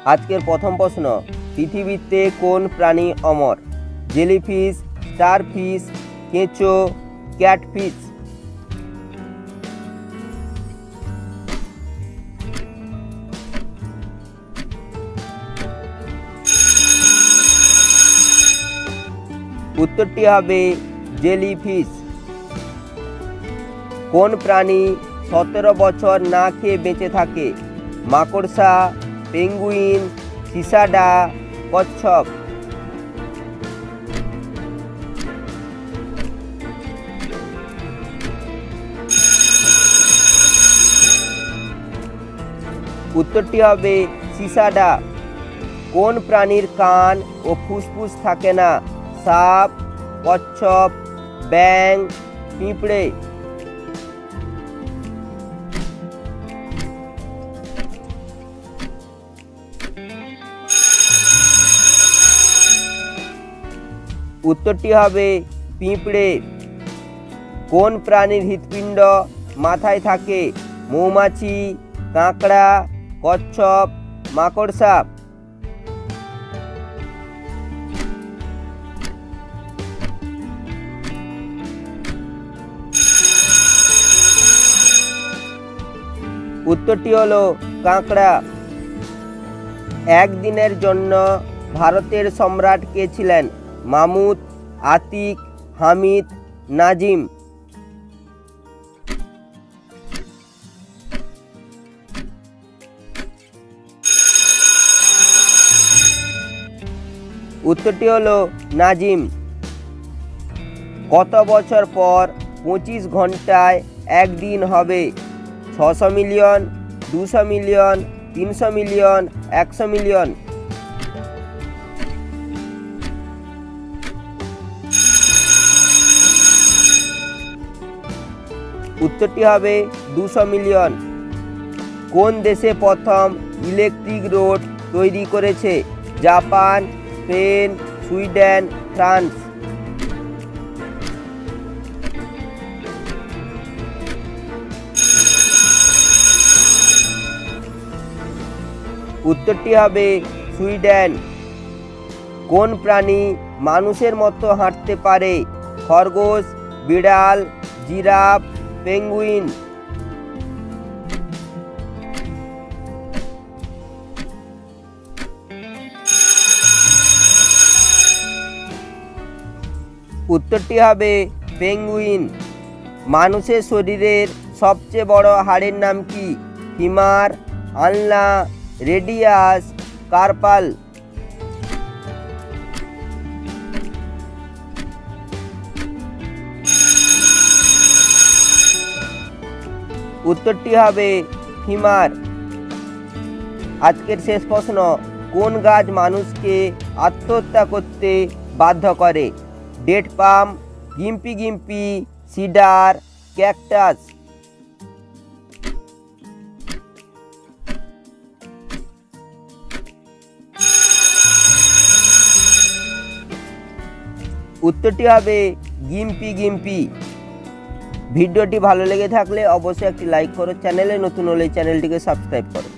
আজকের প্রথম প্রশ্ন, পৃথিবীতে কোন প্রাণী অমর? জেলিফিশ, স্টারফিশ, কেঁচো, ক্যাটফিশ। উত্তরটি হবে জেলিফিশ। কোন প্রাণী 17 বছর না খেয়ে বেঁচে থাকে? মাকড়সা, পেঙ্গুইন, সিসাডা, কচ্ছপ। উত্তরটি হবে সিসাডা। কোন প্রাণীর কান ও ফুসফুস থাকে না? সাপ, কচ্ছপ, ব্যাঙ, পিঁপড়ে। উত্তরটি হবে পিঁপড়ে। কোন প্রাণীর হৃৎপিণ্ড মাথায় থাকে? মৌমাছি, কাঁকড়া, কচ্ছপ, মাকড়সা। উত্তরটি হলো কাঁকড়া। একদিনের জন্য ভারতের সম্রাট কে ছিলেন? মামুদ, আতিক, হামিদ, নাজিম। উত্তরটি হলো নাজিম। কত বছর পর 25 ঘন্টায় একদিন হবে? 600 মিলিয়ন, 200 মিলিয়ন, 300 মিলিয়ন, 100 মিলিয়ন। উত্তরটি হবে 200 মিলিয়ন। কোন দেশে প্রথম ইলেকট্রিক রোড তৈরি করেছে? Japan, Spain, Sweden, France. উত্তরটি হবে সুইডেন। কোন প্রাণী মানুষের মতো হাঁটতে পারে? খরগোশ, বিড়াল, জিরাফ, পেঙ্গুইন। উত্তরটি হবে পেঙ্গুইন। মানুষের শরীরের সবচেয়ে বড় হাড়ের নাম কি? ফিমার, আলনা, রেডিয়াস, কার্পাল। উত্তরটি হবে ফিমার। আজকের শেষ প্রশ্ন, কোন গাছ মানুষকে আত্মহত্যা করতে বাধ্য করে? ডেট পাম, গিম্পি গিম্পি, সিডার, ক্যাকটাস। উত্তরটি হবে গিম্পি গিম্পি। ভিডিওটি ভালো লেগে থাকলে অবশ্যই একটি লাইক করো, চ্যানেলে নতুন হলে চ্যানেলটিকে সাবস্ক্রাইব করো।